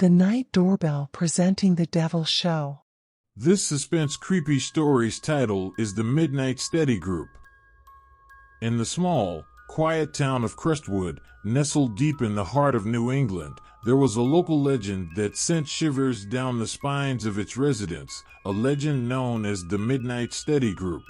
The Night Doorbell presenting The Devil Show. This suspense creepy story's title is The Midnight Steady Group. In the small, quiet town of Crestwood, nestled deep in the heart of New England, there was a local legend that sent shivers down the spines of its residents, a legend known as the Midnight Steady Group.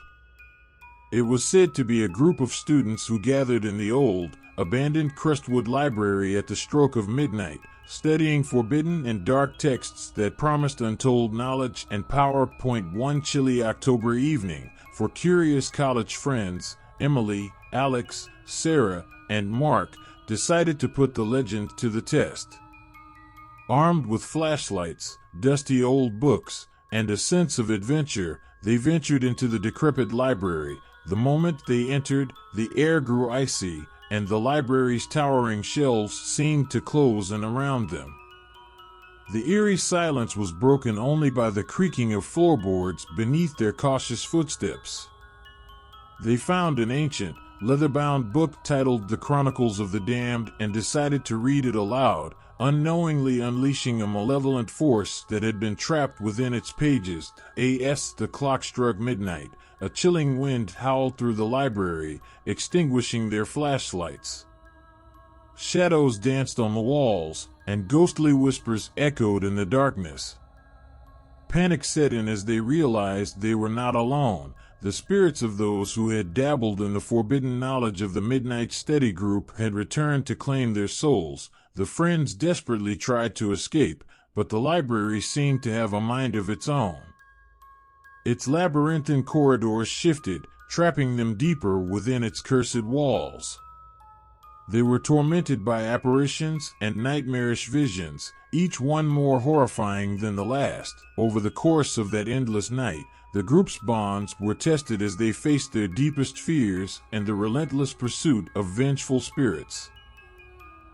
It was said to be a group of students who gathered in the old, abandoned Crestwood Library at the stroke of midnight, studying forbidden and dark texts that promised untold knowledge and power. One chilly October evening, for curious college friends, Emily, Alex, Sarah, and Mark decided to put the legend to the test. Armed with flashlights, dusty old books, and a sense of adventure, they ventured into the decrepit library. The moment they entered, the air grew icy, and the library's towering shelves seemed to close in around them. The eerie silence was broken only by the creaking of floorboards beneath their cautious footsteps. They found an ancient, leather-bound book titled The Chronicles of the Damned and decided to read it aloud, unknowingly unleashing a malevolent force that had been trapped within its pages. As the clock struck midnight, a chilling wind howled through the library, extinguishing their flashlights. Shadows danced on the walls, and ghostly whispers echoed in the darkness. Panic set in as they realized they were not alone. The spirits of those who had dabbled in the forbidden knowledge of the Midnight Steady Group had returned to claim their souls. The friends desperately tried to escape, but the library seemed to have a mind of its own. Its labyrinthine corridors shifted, trapping them deeper within its cursed walls. They were tormented by apparitions and nightmarish visions, each one more horrifying than the last. Over the course of that endless night, the group's bonds were tested as they faced their deepest fears and the relentless pursuit of vengeful spirits.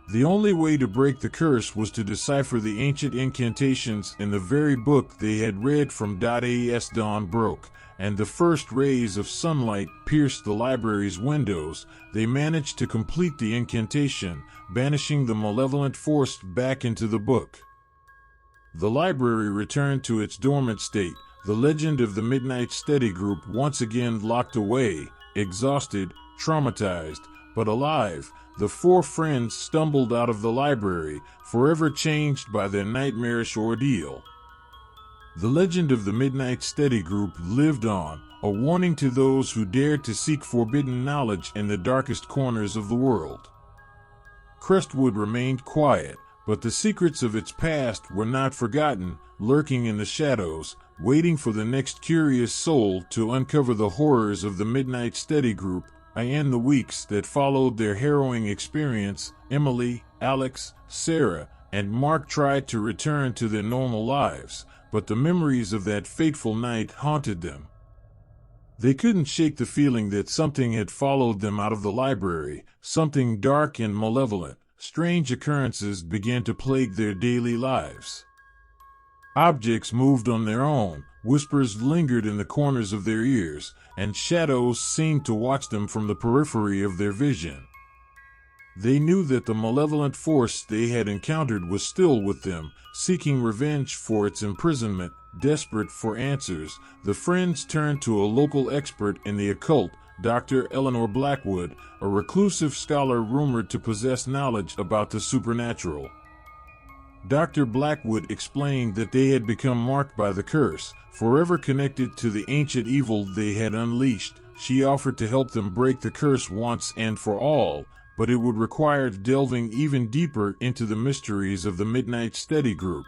The only way to break the curse was to decipher the ancient incantations in the very book they had read from. As dawn broke, and the first rays of sunlight pierced the library's windows, they managed to complete the incantation, banishing the malevolent force back into the book. The library returned to its dormant state, the legend of the Midnight Steady Group once again locked away, exhausted, traumatized, but alive. The four friends stumbled out of the library, forever changed by their nightmarish ordeal. The legend of the Midnight Steady Group lived on, a warning to those who dared to seek forbidden knowledge in the darkest corners of the world. Crestwood remained quiet, but the secrets of its past were not forgotten, lurking in the shadows, waiting for the next curious soul to uncover the horrors of the Midnight Steady Group. In the weeks that followed their harrowing experience, Emily, Alex, Sarah, and Mark tried to return to their normal lives, but the memories of that fateful night haunted them. They couldn't shake the feeling that something had followed them out of the library, something dark and malevolent. Strange occurrences began to plague their daily lives. Objects moved on their own, whispers lingered in the corners of their ears, and shadows seemed to watch them from the periphery of their vision. They knew that the malevolent force they had encountered was still with them, seeking revenge for its imprisonment. Desperate for answers, the friends turned to a local expert in the occult, Dr. Eleanor Blackwood, a reclusive scholar rumored to possess knowledge about the supernatural. Dr. Blackwood explained that they had become marked by the curse, forever connected to the ancient evil they had unleashed. She offered to help them break the curse once and for all, but it would require delving even deeper into the mysteries of the Midnight Steady Group.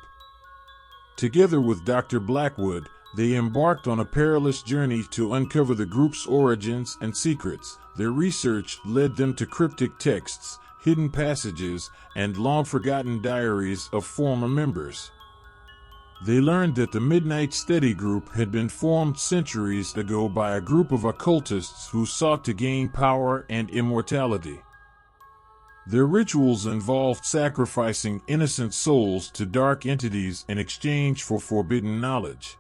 Together with Dr. Blackwood, they embarked on a perilous journey to uncover the group's origins and secrets. Their research led them to cryptic texts, hidden passages, and long-forgotten diaries of former members. They learned that the Midnight Steady Group had been formed centuries ago by a group of occultists who sought to gain power and immortality. Their rituals involved sacrificing innocent souls to dark entities in exchange for forbidden knowledge.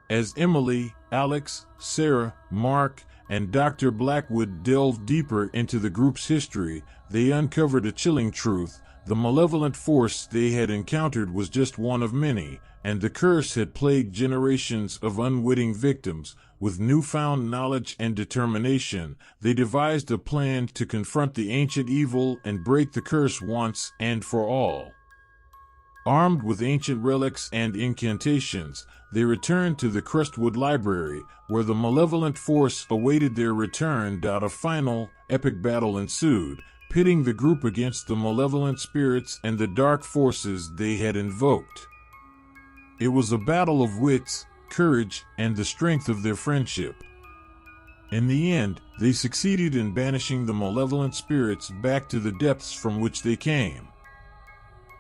As Emily, Alex, Sarah, Mark, and Dr. Blackwood delved deeper into the group's history, they uncovered a chilling truth. The malevolent force they had encountered was just one of many, and the curse had plagued generations of unwitting victims. With newfound knowledge and determination, they devised a plan to confront the ancient evil and break the curse once and for all. Armed with ancient relics and incantations, they returned to the Crestwood Library, where the malevolent force awaited their return. A final, epic battle ensued, pitting the group against the malevolent spirits and the dark forces they had invoked. It was a battle of wits, courage, and the strength of their friendship. In the end, they succeeded in banishing the malevolent spirits back to the depths from which they came.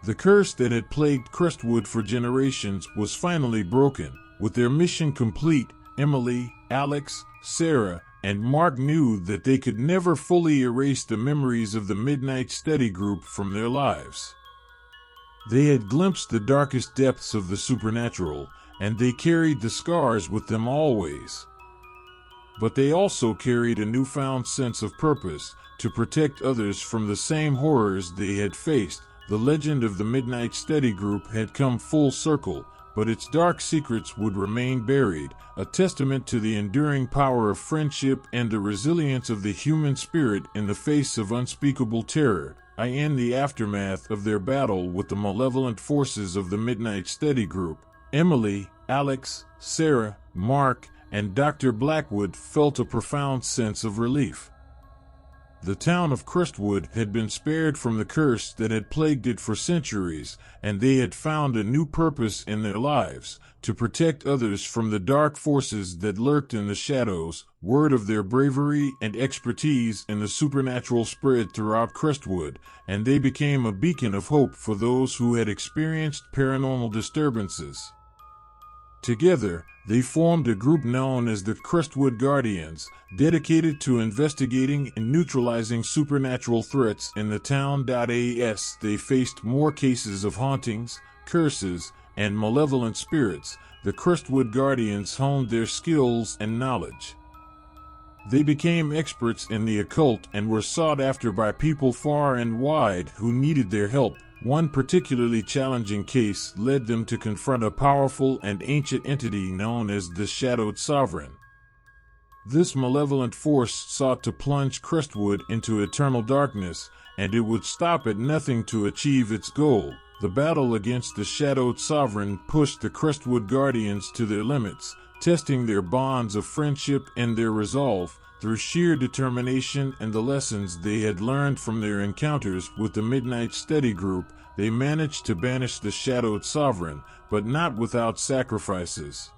The curse that had plagued Crestwood for generations was finally broken. With their mission complete, Emily, Alex, Sarah, and Mark knew that they could never fully erase the memories of the Midnight Study Group from their lives. They had glimpsed the darkest depths of the supernatural, and they carried the scars with them always. But they also carried a newfound sense of purpose to protect others from the same horrors they had faced. The legend of the Midnight Study Group had come full circle, but its dark secrets would remain buried, a testament to the enduring power of friendship and the resilience of the human spirit in the face of unspeakable terror. In the aftermath of their battle with the malevolent forces of the Midnight Study Group, Emily, Alex, Sarah, Mark, and Dr. Blackwood felt a profound sense of relief. The town of Crestwood had been spared from the curse that had plagued it for centuries, and they had found a new purpose in their lives, to protect others from the dark forces that lurked in the shadows. Word of their bravery and expertise in the supernatural spread throughout Crestwood, and they became a beacon of hope for those who had experienced paranormal disturbances. Together, they formed a group known as the Crestwood Guardians, dedicated to investigating and neutralizing supernatural threats in the town. As they faced more cases of hauntings, curses, and malevolent spirits, the Crestwood Guardians honed their skills and knowledge. They became experts in the occult and were sought after by people far and wide who needed their help. One particularly challenging case led them to confront a powerful and ancient entity known as the Shadowed Sovereign. This malevolent force sought to plunge Crestwood into eternal darkness, and it would stop at nothing to achieve its goal. The battle against the Shadowed Sovereign pushed the Crestwood Guardians to their limits, testing their bonds of friendship and their resolve. Through sheer determination and the lessons they had learned from their encounters with the Midnight Study Group, they managed to banish the Shadowed Sovereign, but not without sacrifices.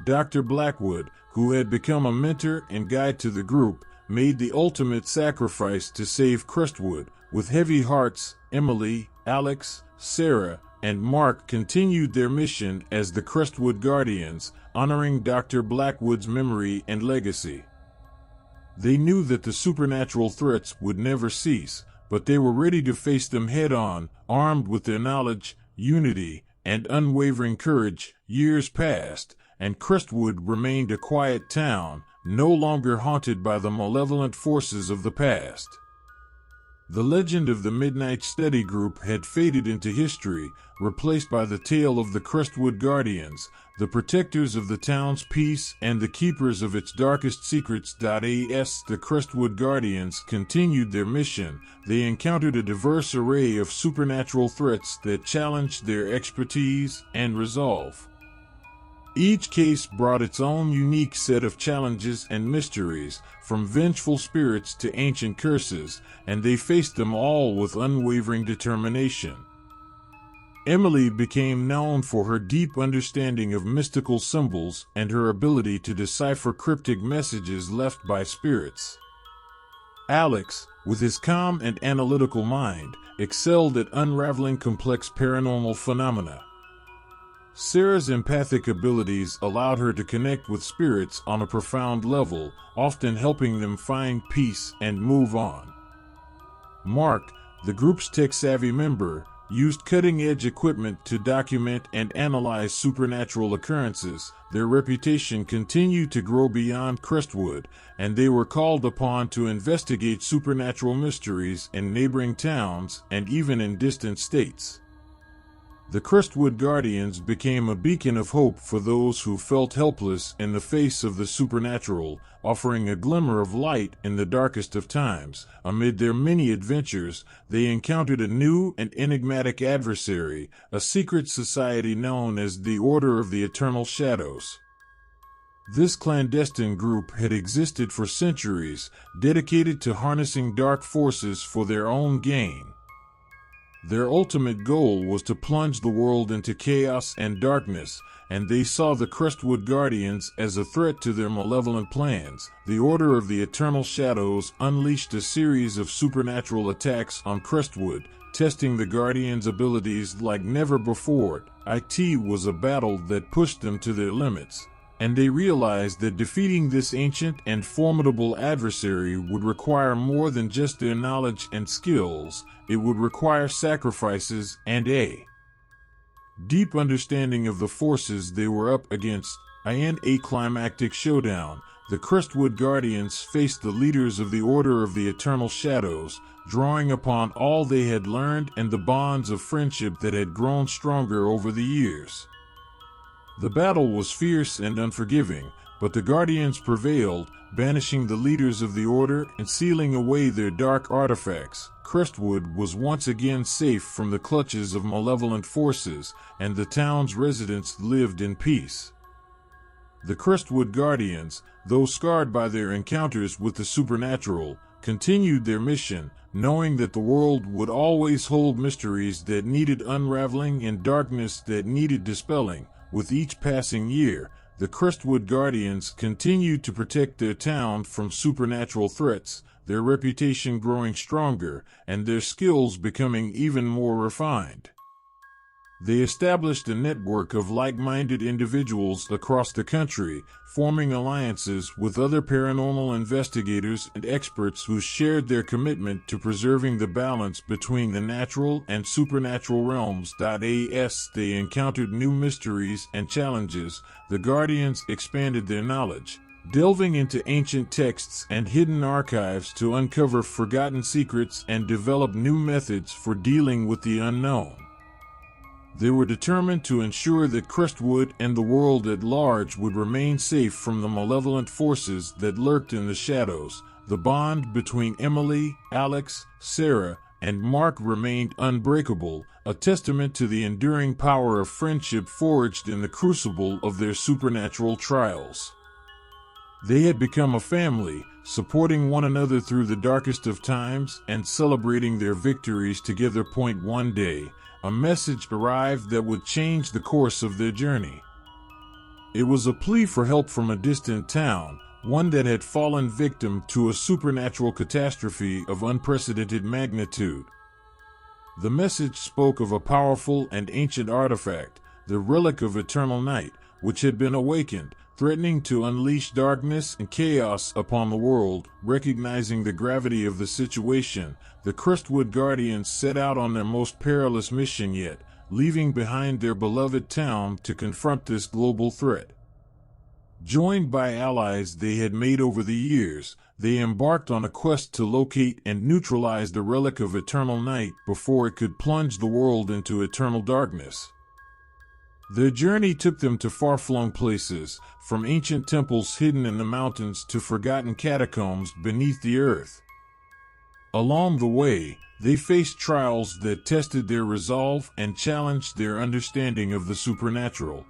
Dr. Blackwood, who had become a mentor and guide to the group, made the ultimate sacrifice to save Crestwood. With heavy hearts, Emily, Alex, Sarah, and Mark continued their mission as the Crestwood Guardians, honoring Dr. Blackwood's memory and legacy. They knew that the supernatural threats would never cease, but they were ready to face them head-on, armed with their knowledge, unity, and unwavering courage. Years passed, and Crestwood remained a quiet town, no longer haunted by the malevolent forces of the past. The legend of the Midnight Study Group had faded into history, replaced by the tale of the Crestwood Guardians, the protectors of the town's peace and the keepers of its darkest secrets. As the Crestwood Guardians continued their mission, they encountered a diverse array of supernatural threats that challenged their expertise and resolve. Each case brought its own unique set of challenges and mysteries, from vengeful spirits to ancient curses, and they faced them all with unwavering determination. Emily became known for her deep understanding of mystical symbols and her ability to decipher cryptic messages left by spirits. Alex, with his calm and analytical mind, excelled at unraveling complex paranormal phenomena. Sarah's empathic abilities allowed her to connect with spirits on a profound level, often helping them find peace and move on. Mark, the group's tech-savvy member, used cutting-edge equipment to document and analyze supernatural occurrences. Their reputation continued to grow beyond Crestwood, and they were called upon to investigate supernatural mysteries in neighboring towns and even in distant states. The Crestwood Guardians became a beacon of hope for those who felt helpless in the face of the supernatural, offering a glimmer of light in the darkest of times. Amid their many adventures, they encountered a new and enigmatic adversary, a secret society known as the Order of the Eternal Shadows. This clandestine group had existed for centuries, dedicated to harnessing dark forces for their own gain. Their ultimate goal was to plunge the world into chaos and darkness, and they saw the Crestwood Guardians as a threat to their malevolent plans. The Order of the Eternal Shadows unleashed a series of supernatural attacks on Crestwood, testing the Guardians' abilities like never before. It was a battle that pushed them to their limits, and they realized that defeating this ancient and formidable adversary would require more than just their knowledge and skills. It would require sacrifices and a deep understanding of the forces they were up against. In a climactic showdown, the Crestwood Guardians faced the leaders of the Order of the Eternal Shadows, drawing upon all they had learned and the bonds of friendship that had grown stronger over the years. The battle was fierce and unforgiving, but the Guardians prevailed, banishing the leaders of the Order and sealing away their dark artifacts. Crestwood was once again safe from the clutches of malevolent forces, and the town's residents lived in peace. The Crestwood Guardians, though scarred by their encounters with the supernatural, continued their mission, knowing that the world would always hold mysteries that needed unraveling and darkness that needed dispelling. With each passing year, the Crestwood Guardians continued to protect their town from supernatural threats, their reputation growing stronger and their skills becoming even more refined. They established a network of like-minded individuals across the country, forming alliances with other paranormal investigators and experts who shared their commitment to preserving the balance between the natural and supernatural realms. As they encountered new mysteries and challenges, the Guardians expanded their knowledge, delving into ancient texts and hidden archives to uncover forgotten secrets and develop new methods for dealing with the unknown. They were determined to ensure that Crestwood and the world at large would remain safe from the malevolent forces that lurked in the shadows. The bond between Emily, Alex, Sarah, and Mark remained unbreakable, a testament to the enduring power of friendship forged in the crucible of their supernatural trials. They had become a family, supporting one another through the darkest of times and celebrating their victories together. One day, a message arrived that would change the course of their journey. It was a plea for help from a distant town, one that had fallen victim to a supernatural catastrophe of unprecedented magnitude. The message spoke of a powerful and ancient artifact, the relic of eternal night, which had been awakened, threatening to unleash darkness and chaos upon the world. Recognizing the gravity of the situation, the Crestwood Guardians set out on their most perilous mission yet, leaving behind their beloved town to confront this global threat. Joined by allies they had made over the years, they embarked on a quest to locate and neutralize the relic of eternal night before it could plunge the world into eternal darkness. Their journey took them to far-flung places, from ancient temples hidden in the mountains to forgotten catacombs beneath the earth. Along the way, they faced trials that tested their resolve and challenged their understanding of the supernatural.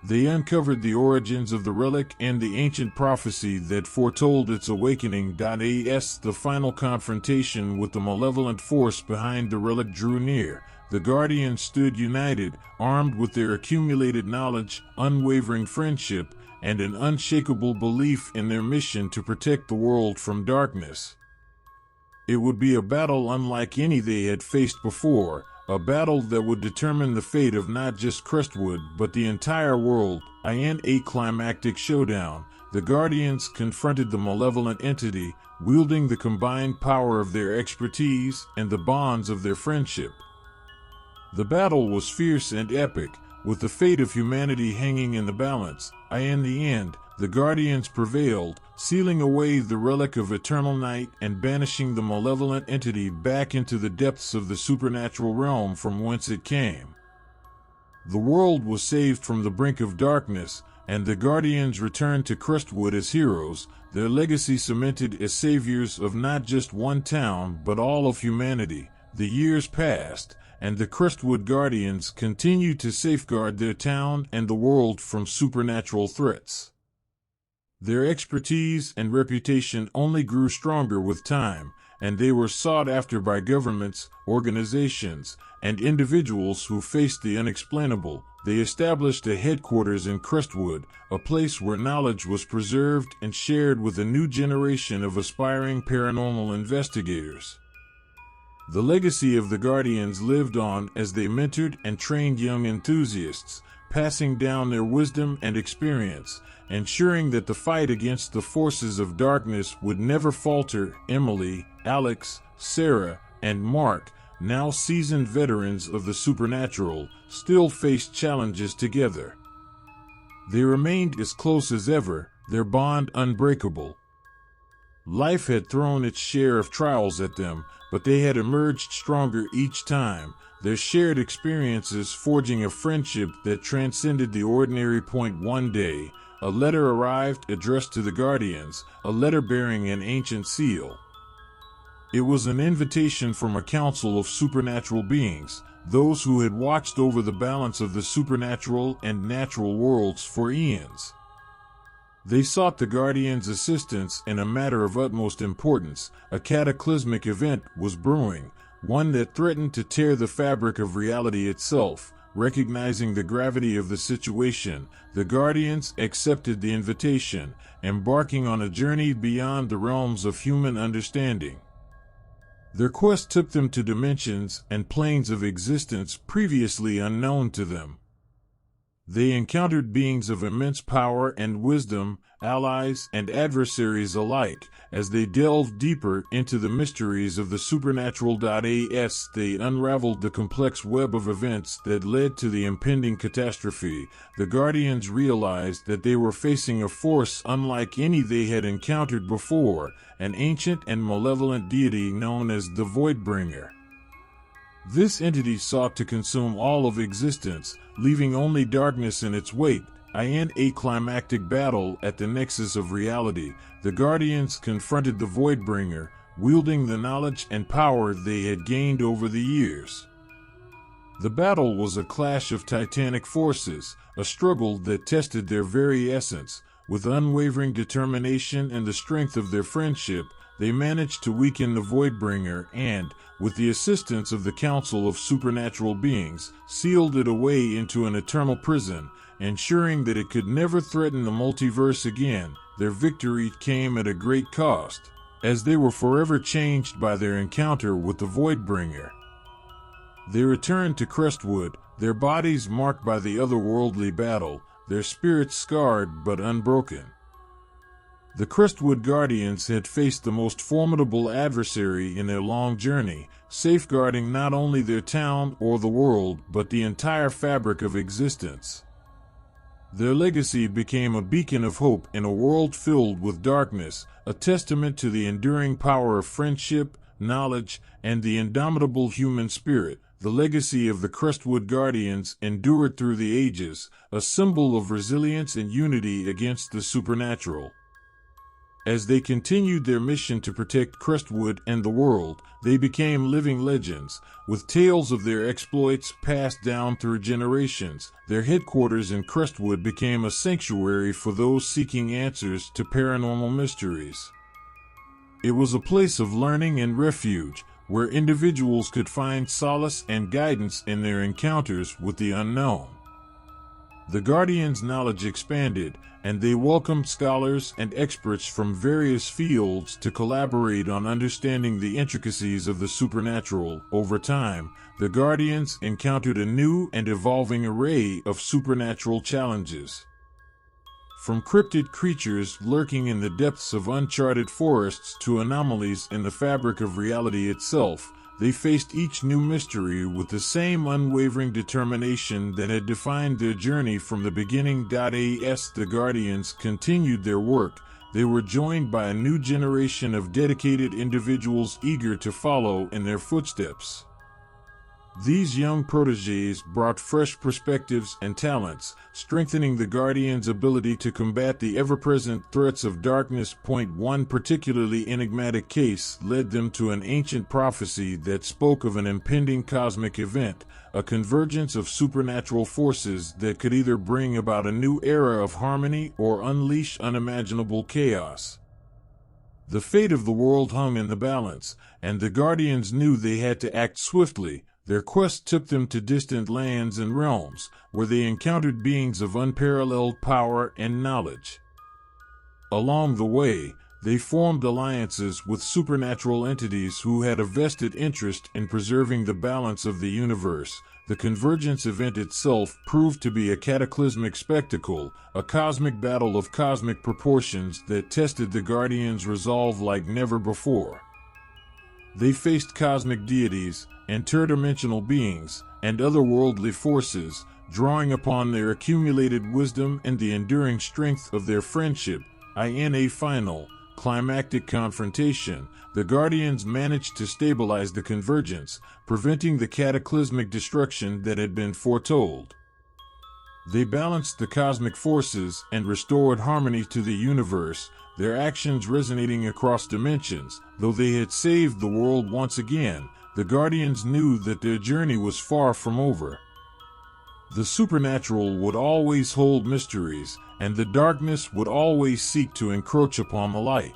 They uncovered the origins of the relic and the ancient prophecy that foretold its awakening. As the final confrontation with the malevolent force behind the relic drew near, the Guardians stood united, armed with their accumulated knowledge, unwavering friendship, and an unshakable belief in their mission to protect the world from darkness. It would be a battle unlike any they had faced before, a battle that would determine the fate of not just Crestwood but the entire world. In a climactic showdown, the Guardians confronted the malevolent entity, wielding the combined power of their expertise and the bonds of their friendship. The battle was fierce and epic, with the fate of humanity hanging in the balance. In the end, the Guardians prevailed, sealing away the relic of eternal night and banishing the malevolent entity back into the depths of the supernatural realm from whence it came. The world was saved from the brink of darkness, and the Guardians returned to Crestwood as heroes, their legacy cemented as saviors of not just one town but all of humanity. The years passed, and the Crestwood Guardians continued to safeguard their town and the world from supernatural threats. Their expertise and reputation only grew stronger with time, and they were sought after by governments, organizations, and individuals who faced the unexplainable. They established a headquarters in Crestwood, a place where knowledge was preserved and shared with a new generation of aspiring paranormal investigators. The legacy of the Guardians lived on as they mentored and trained young enthusiasts, passing down their wisdom and experience, ensuring that the fight against the forces of darkness would never falter. Emily, Alex, Sarah, and Mark, now seasoned veterans of the supernatural, still faced challenges together. They remained as close as ever, their bond unbreakable. Life had thrown its share of trials at them, but they had emerged stronger each time, their shared experiences forging a friendship that transcended the ordinary. One day, a letter arrived addressed to the Guardians, a letter bearing an ancient seal. It was an invitation from a council of supernatural beings, those who had watched over the balance of the supernatural and natural worlds for eons. They sought the Guardians' assistance in a matter of utmost importance. A cataclysmic event was brewing, one that threatened to tear the fabric of reality itself. Recognizing the gravity of the situation, the Guardians accepted the invitation, embarking on a journey beyond the realms of human understanding. Their quest took them to dimensions and planes of existence previously unknown to them. They encountered beings of immense power and wisdom, allies and adversaries alike, as they delved deeper into the mysteries of the supernatural. As they unraveled the complex web of events that led to the impending catastrophe, the Guardians realized that they were facing a force unlike any they had encountered before, an ancient and malevolent deity known as the Voidbringer. This entity sought to consume all of existence, leaving only darkness in its wake. In a climactic battle at the nexus of reality, the Guardians confronted the Voidbringer, wielding the knowledge and power they had gained over the years. The battle was a clash of titanic forces, a struggle that tested their very essence. With unwavering determination and the strength of their friendship, they managed to weaken the Voidbringer and, with the assistance of the Council of Supernatural Beings, sealed it away into an eternal prison, ensuring that it could never threaten the multiverse again. Their victory came at a great cost, as they were forever changed by their encounter with the Voidbringer. They returned to Crestwood, their bodies marked by the otherworldly battle, their spirits scarred but unbroken. The Crestwood Guardians had faced the most formidable adversary in their long journey, safeguarding not only their town or the world but the entire fabric of existence. Their legacy became a beacon of hope in a world filled with darkness, a testament to the enduring power of friendship, knowledge, and the indomitable human spirit. The legacy of the Crestwood Guardians endured through the ages, a symbol of resilience and unity against the supernatural. As they continued their mission to protect Crestwood and the world, they became living legends, with tales of their exploits passed down through generations. Their headquarters in Crestwood became a sanctuary for those seeking answers to paranormal mysteries. It was a place of learning and refuge, where individuals could find solace and guidance in their encounters with the unknown. The Guardians' knowledge expanded, and they welcomed scholars and experts from various fields to collaborate on understanding the intricacies of the supernatural. Over time, the Guardians encountered a new and evolving array of supernatural challenges. From cryptid creatures lurking in the depths of uncharted forests to anomalies in the fabric of reality itself, they faced each new mystery with the same unwavering determination that had defined their journey from the beginning. As the Guardians continued their work, they were joined by a new generation of dedicated individuals eager to follow in their footsteps. These young protégés brought fresh perspectives and talents, strengthening the Guardians' ability to combat the ever-present threats of darkness. One particularly enigmatic case led them to an ancient prophecy that spoke of an impending cosmic event, a convergence of supernatural forces that could either bring about a new era of harmony or unleash unimaginable chaos. The fate of the world hung in the balance, and the Guardians knew they had to act swiftly. Their quest took them to distant lands and realms, where they encountered beings of unparalleled power and knowledge. Along the way, they formed alliances with supernatural entities who had a vested interest in preserving the balance of the universe. The convergence event itself proved to be a cataclysmic spectacle, a cosmic battle of cosmic proportions that tested the Guardians' resolve like never before. They faced cosmic deities, interdimensional beings, and otherworldly forces, drawing upon their accumulated wisdom and the enduring strength of their friendship. In a final, climactic confrontation, the Guardians managed to stabilize the convergence, preventing the cataclysmic destruction that had been foretold. They balanced the cosmic forces and restored harmony to the universe, their actions resonating across dimensions. Though they had saved the world once again, the Guardians knew that their journey was far from over. The supernatural would always hold mysteries, and the darkness would always seek to encroach upon the light.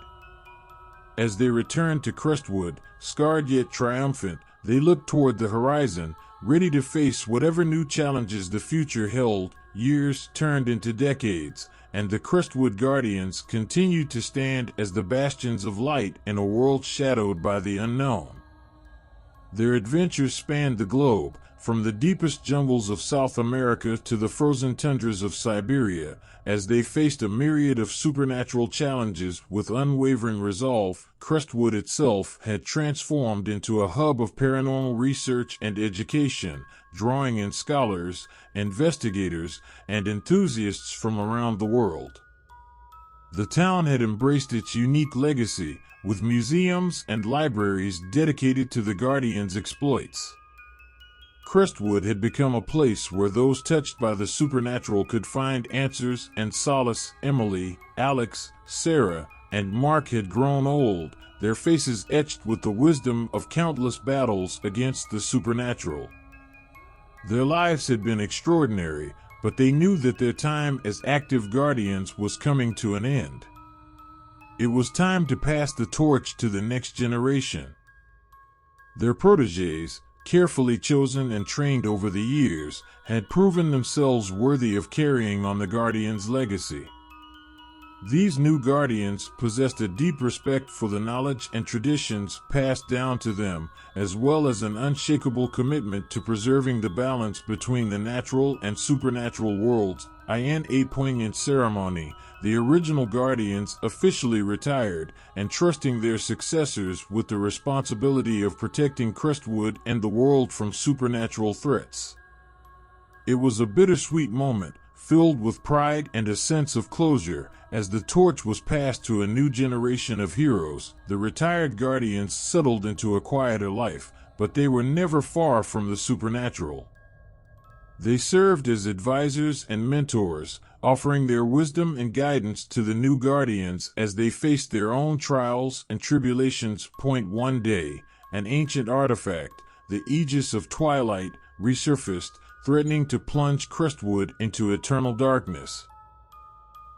As they returned to Crestwood, scarred yet triumphant, they looked toward the horizon, ready to face whatever new challenges the future held. Years turned into decades, and the Crestwood Guardians continued to stand as the bastions of light in a world shadowed by the unknown. Their adventures spanned the globe, from the deepest jungles of South America to the frozen tundras of Siberia, as they faced a myriad of supernatural challenges with unwavering resolve. Crestwood itself had transformed into a hub of paranormal research and education, drawing in scholars, investigators, and enthusiasts from around the world. The town had embraced its unique legacy, with museums and libraries dedicated to the Guardians' exploits. Crestwood had become a place where those touched by the supernatural could find answers and solace. Emily, Alex, Sarah, and Mark had grown old, their faces etched with the wisdom of countless battles against the supernatural. Their lives had been extraordinary, but they knew that their time as active Guardians was coming to an end. It was time to pass the torch to the next generation. Their protégés, carefully chosen and trained over the years, had proven themselves worthy of carrying on the Guardians' legacy. These new Guardians possessed a deep respect for the knowledge and traditions passed down to them, as well as an unshakable commitment to preserving the balance between the natural and supernatural worlds. In a poignant ceremony, the original Guardians officially retired, entrusting their successors with the responsibility of protecting Crestwood and the world from supernatural threats. It was a bittersweet moment, filled with pride and a sense of closure. As the torch was passed to a new generation of heroes, the retired Guardians settled into a quieter life, but they were never far from the supernatural. They served as advisors and mentors, offering their wisdom and guidance to the new Guardians as they faced their own trials and tribulations. One day, an ancient artifact, the Aegis of Twilight, resurfaced, threatening to plunge Crestwood into eternal darkness.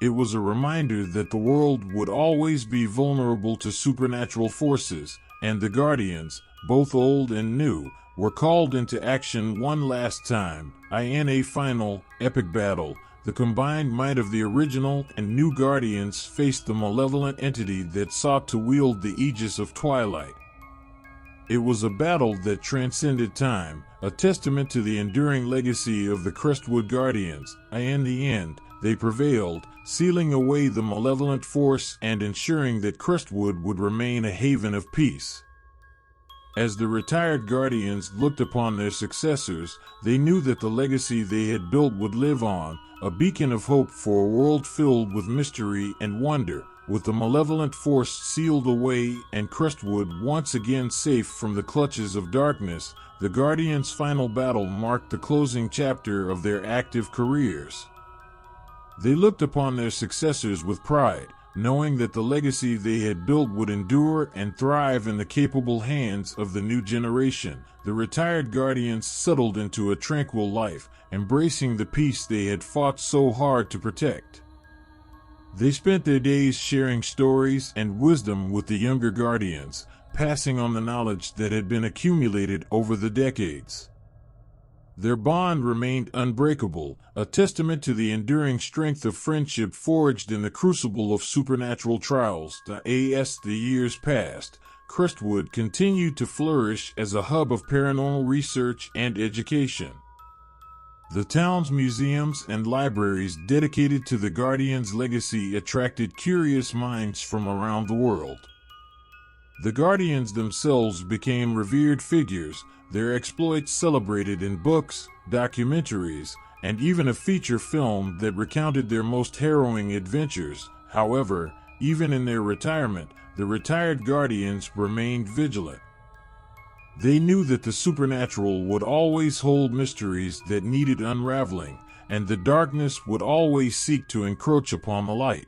It was a reminder that the world would always be vulnerable to supernatural forces, and the Guardians, both old and new, were called into action one last time. In a final, epic battle, the combined might of the original and new Guardians faced the malevolent entity that sought to wield the Aegis of Twilight. It was a battle that transcended time, a testament to the enduring legacy of the Crestwood Guardians. In the end, they prevailed, sealing away the malevolent force and ensuring that Crestwood would remain a haven of peace. As the retired guardians looked upon their successors, they knew that the legacy they had built would live on, a beacon of hope for a world filled with mystery and wonder. With the malevolent force sealed away and Crestwood once again safe from the clutches of darkness, the Guardians' final battle marked the closing chapter of their active careers. They looked upon their successors with pride, knowing that the legacy they had built would endure and thrive in the capable hands of the new generation. The retired Guardians settled into a tranquil life, embracing the peace they had fought so hard to protect. They spent their days sharing stories and wisdom with the younger Guardians, passing on the knowledge that had been accumulated over the decades. Their bond remained unbreakable, a testament to the enduring strength of friendship forged in the crucible of supernatural trials. As the years passed, Crestwood continued to flourish as a hub of paranormal research and education. The town's museums and libraries dedicated to the Guardians' legacy attracted curious minds from around the world. The Guardians themselves became revered figures, their exploits celebrated in books, documentaries, and even a feature film that recounted their most harrowing adventures. However, even in their retirement, the retired Guardians remained vigilant. They knew that the supernatural would always hold mysteries that needed unraveling, and the darkness would always seek to encroach upon the light.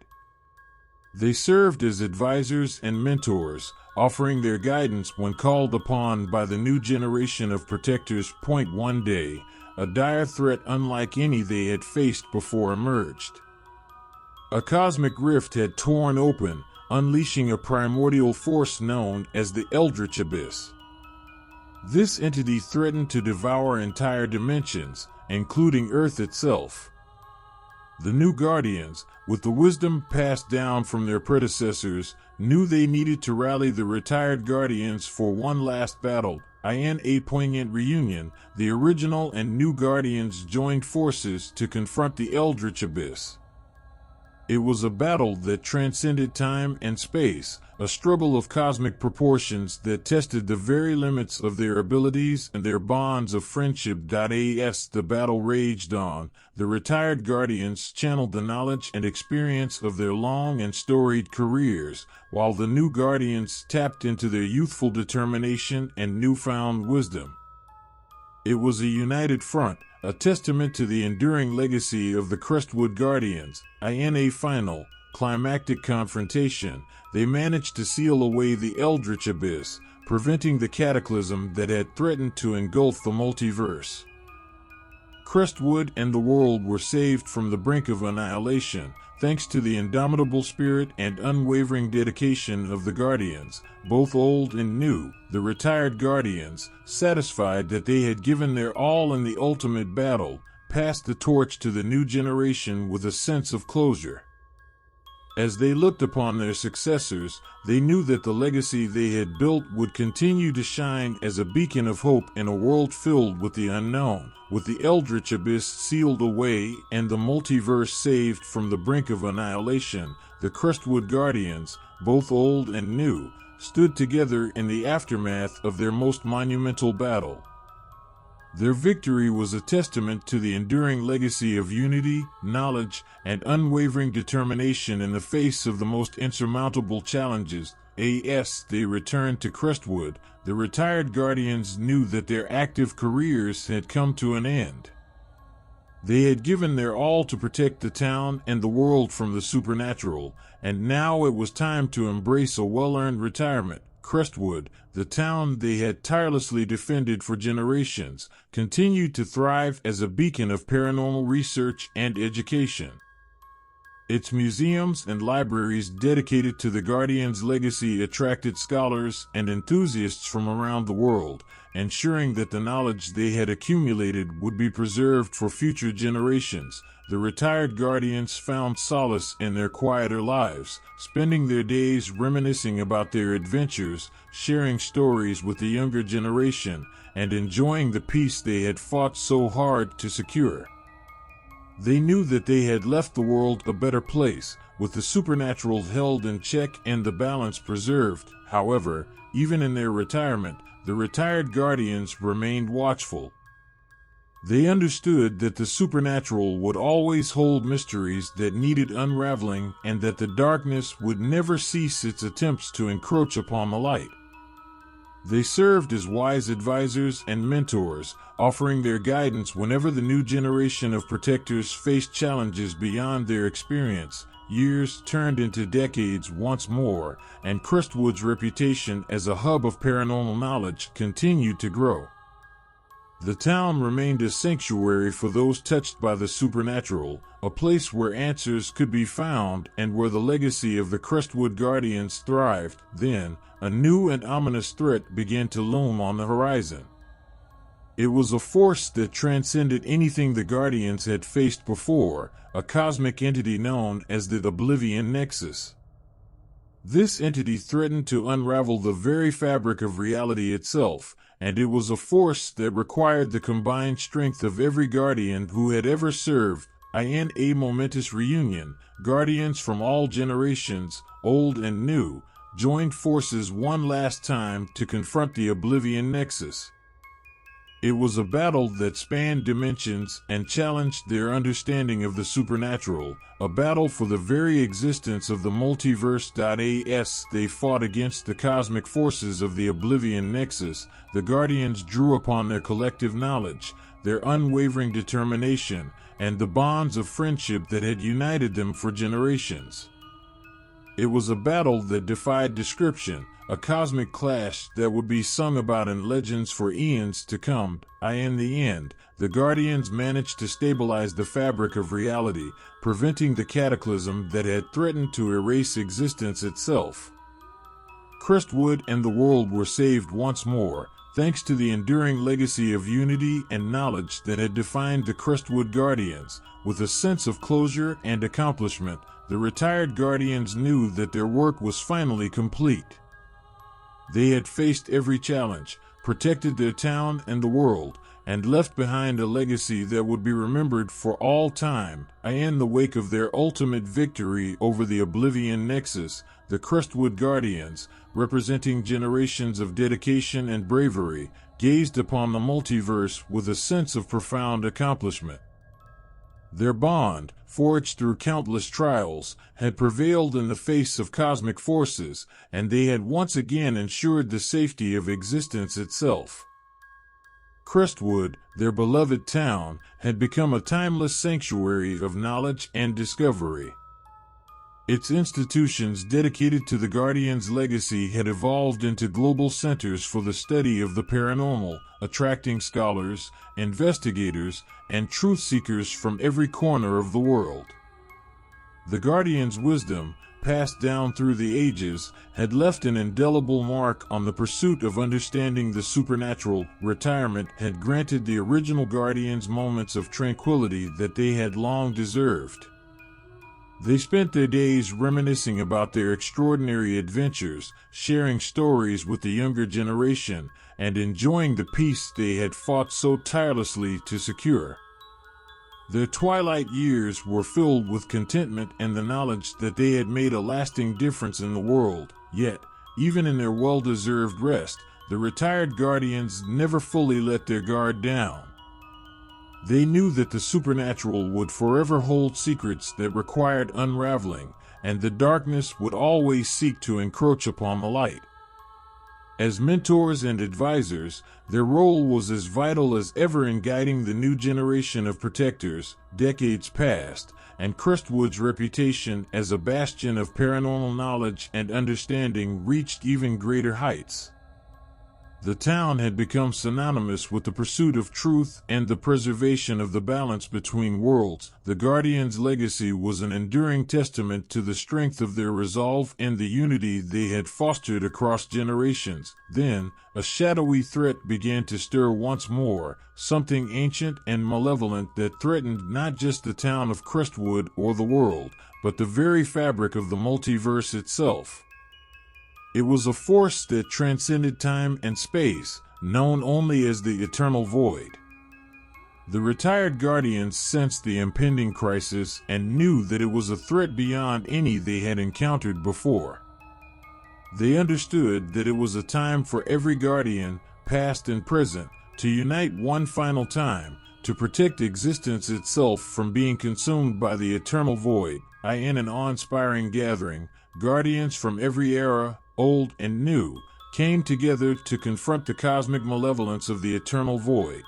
They served as advisors and mentors, offering their guidance when called upon by the new generation of protectors. One day, a dire threat unlike any they had faced before emerged. A cosmic rift had torn open, unleashing a primordial force known as the Eldritch Abyss. This entity threatened to devour entire dimensions, including Earth itself. The new Guardians, with the wisdom passed down from their predecessors, knew they needed to rally the retired Guardians for one last battle. In a poignant reunion, the original and new Guardians joined forces to confront the Eldritch Abyss. It was a battle that transcended time and space, a struggle of cosmic proportions that tested the very limits of their abilities and their bonds of friendship. As the battle raged on, the retired Guardians channeled the knowledge and experience of their long and storied careers, while the new Guardians tapped into their youthful determination and newfound wisdom. It was a united front, a testament to the enduring legacy of the Crestwood Guardians. In a final, climactic confrontation, they managed to seal away the Eldritch Abyss, preventing the cataclysm that had threatened to engulf the multiverse. Crestwood and the world were saved from the brink of annihilation, thanks to the indomitable spirit and unwavering dedication of the Guardians, both old and new. The retired Guardians, satisfied that they had given their all in the ultimate battle, passed the torch to the new generation with a sense of closure. As they looked upon their successors, they knew that the legacy they had built would continue to shine as a beacon of hope in a world filled with the unknown. With the Eldritch Abyss sealed away and the multiverse saved from the brink of annihilation, the Crestwood Guardians, both old and new, stood together in the aftermath of their most monumental battle. Their victory was a testament to the enduring legacy of unity, knowledge, and unwavering determination in the face of the most insurmountable challenges. As they returned to Crestwood, the retired Guardians knew that their active careers had come to an end. They had given their all to protect the town and the world from the supernatural, and now it was time to embrace a well-earned retirement. Crestwood, the town they had tirelessly defended for generations, continued to thrive as a beacon of paranormal research and education. Its museums and libraries dedicated to the Guardians' legacy attracted scholars and enthusiasts from around the world, ensuring that the knowledge they had accumulated would be preserved for future generations. The retired Guardians found solace in their quieter lives, spending their days reminiscing about their adventures, sharing stories with the younger generation, and enjoying the peace they had fought so hard to secure. They knew that they had left the world a better place, with the supernatural held in check and the balance preserved. However, even in their retirement, the retired guardians remained watchful. They understood that the supernatural would always hold mysteries that needed unraveling and that the darkness would never cease its attempts to encroach upon the light. They served as wise advisors and mentors, offering their guidance whenever the new generation of protectors faced challenges beyond their experience. Years turned into decades once more, and Crestwood's reputation as a hub of paranormal knowledge continued to grow. The town remained a sanctuary for those touched by the supernatural, a place where answers could be found and where the legacy of the Crestwood Guardians thrived. Then, a new and ominous threat began to loom on the horizon. It was a force that transcended anything the Guardians had faced before, a cosmic entity known as the Oblivion Nexus. This entity threatened to unravel the very fabric of reality itself, and it was a force that required the combined strength of every Guardian who had ever served. In a momentous reunion, Guardians from all generations, old and new, joined forces one last time to confront the Oblivion Nexus. It was a battle that spanned dimensions and challenged their understanding of the supernatural, a battle for the very existence of the multiverse. As they fought against the cosmic forces of the Oblivion Nexus, the Guardians drew upon their collective knowledge, their unwavering determination, and the bonds of friendship that had united them for generations. It was a battle that defied description, a cosmic clash that would be sung about in legends for eons to come. In the end, the Guardians managed to stabilize the fabric of reality, preventing the cataclysm that had threatened to erase existence itself. Crestwood and the world were saved once more, thanks to the enduring legacy of unity and knowledge that had defined the Crestwood Guardians. With a sense of closure and accomplishment, the retired Guardians knew that their work was finally complete. They had faced every challenge, protected their town and the world, and left behind a legacy that would be remembered for all time. In the wake of their ultimate victory over the Oblivion Nexus, the Crestwood Guardians, representing generations of dedication and bravery, gazed upon the multiverse with a sense of profound accomplishment. Their bond, forged through countless trials, had prevailed in the face of cosmic forces, and they had once again ensured the safety of existence itself. Crestwood, their beloved town, had become a timeless sanctuary of knowledge and discovery. Its institutions dedicated to the Guardians' legacy had evolved into global centers for the study of the paranormal, attracting scholars, investigators, and truth seekers from every corner of the world. The Guardians' wisdom, passed down through the ages, had left an indelible mark on the pursuit of understanding the supernatural. Retirement had granted the original Guardians moments of tranquility that they had long deserved. They spent their days reminiscing about their extraordinary adventures, sharing stories with the younger generation, and enjoying the peace they had fought so tirelessly to secure. Their twilight years were filled with contentment and the knowledge that they had made a lasting difference in the world. Yet, even in their well-deserved rest, the retired Guardians never fully let their guard down. They knew that the supernatural would forever hold secrets that required unraveling, and the darkness would always seek to encroach upon the light. As mentors and advisors, their role was as vital as ever in guiding the new generation of protectors. Decades passed, and Crestwood's reputation as a bastion of paranormal knowledge and understanding reached even greater heights. The town had become synonymous with the pursuit of truth and the preservation of the balance between worlds. The Guardians' legacy was an enduring testament to the strength of their resolve and the unity they had fostered across generations. Then, a shadowy threat began to stir once more, something ancient and malevolent that threatened not just the town of Crestwood or the world, but the very fabric of the multiverse itself. It was a force that transcended time and space, known only as the Eternal Void. The retired guardians sensed the impending crisis and knew that it was a threat beyond any they had encountered before. They understood that it was a time for every guardian, past and present, to unite one final time, to protect existence itself from being consumed by the eternal void. In an awe-inspiring gathering, guardians from every era, old and new, came together to confront the cosmic malevolence of the eternal void.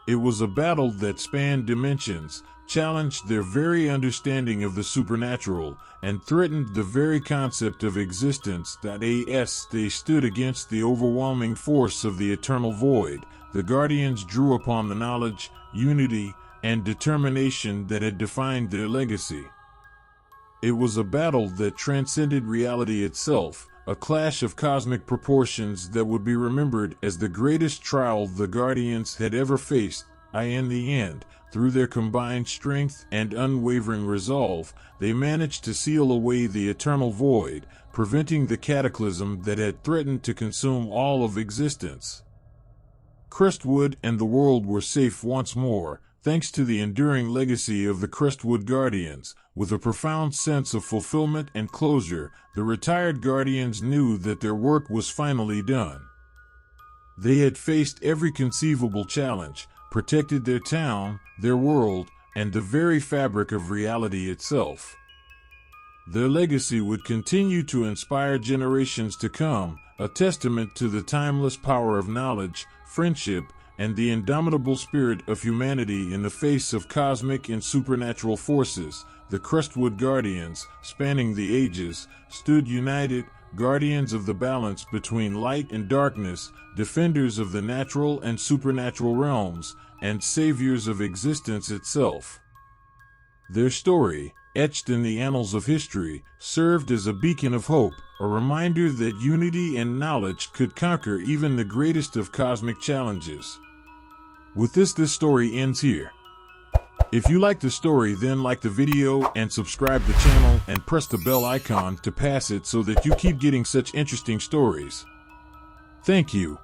It was a battle that spanned dimensions, challenged their very understanding of the supernatural, and threatened the very concept of existence. As they stood against the overwhelming force of the eternal void, the guardians drew upon the knowledge, unity, and determination that had defined their legacy. It was a battle that transcended reality itself, a clash of cosmic proportions that would be remembered as the greatest trial the Guardians had ever faced. In the end, through their combined strength and unwavering resolve, they managed to seal away the eternal void, preventing the cataclysm that had threatened to consume all of existence. Crestwood and the world were safe once more, thanks to the enduring legacy of the Crestwood Guardians. With a profound sense of fulfillment and closure, the retired Guardians knew that their work was finally done. They had faced every conceivable challenge, protected their town, their world, and the very fabric of reality itself. Their legacy would continue to inspire generations to come, a testament to the timeless power of knowledge, friendship, and the indomitable spirit of humanity in the face of cosmic and supernatural forces. The Crestwood Guardians, spanning the ages, stood united, guardians of the balance between light and darkness, defenders of the natural and supernatural realms, and saviors of existence itself. Their story, etched in the annals of history, served as a beacon of hope, a reminder that unity and knowledge could conquer even the greatest of cosmic challenges. With this story ends here. If you like the story, then like the video and subscribe the channel and press the bell icon to pass it so that you keep getting such interesting stories. Thank you.